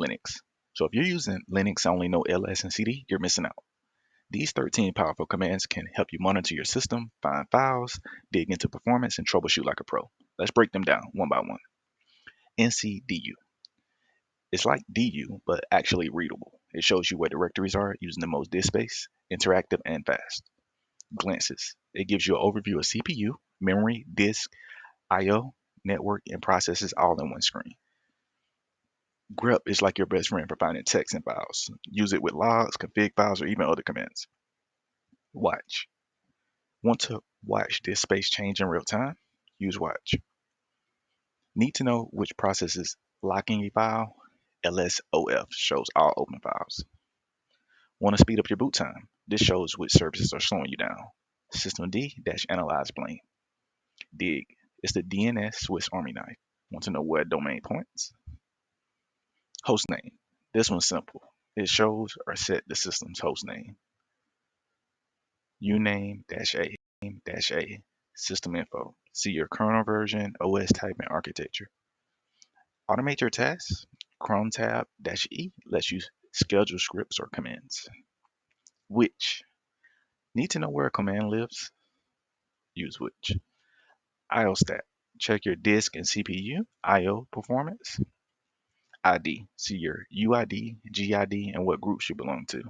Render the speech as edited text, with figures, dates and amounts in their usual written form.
Linux. So if you're using Linux only no ls and cd, you're missing out. These 13 powerful commands can help you monitor your system, find files, dig into performance, and troubleshoot like a pro. Let's break them down one by one. ncdu. It's like du, but actually readable. It shows you where directories are using the most disk space, interactive, and fast. Glances. It gives you an overview of CPU, memory, disk, I/O, network, and processes all in one screen. Grep is like your best friend for finding text and files. Use it with logs, config files, or even other commands. Watch. Want to watch disk space change in real time? Use watch. Need to know which process is locking a file? lsof shows all open files. Want to speed up your boot time? This shows which services are slowing you down. Systemd-analyze blame. Dig. It's the DNS Swiss Army knife. Want to know where domain points? Hostname. This one's simple. It shows or set the system's hostname. uname-a system info. See your kernel version, OS type, and architecture. Automate your tasks. Chrome tab -E lets you schedule scripts or commands. Which. Need to know where a command lives? Use which. IOstat. Check your disk and CPU I/O performance. ID. See your UID, GID, and what groups you belong to.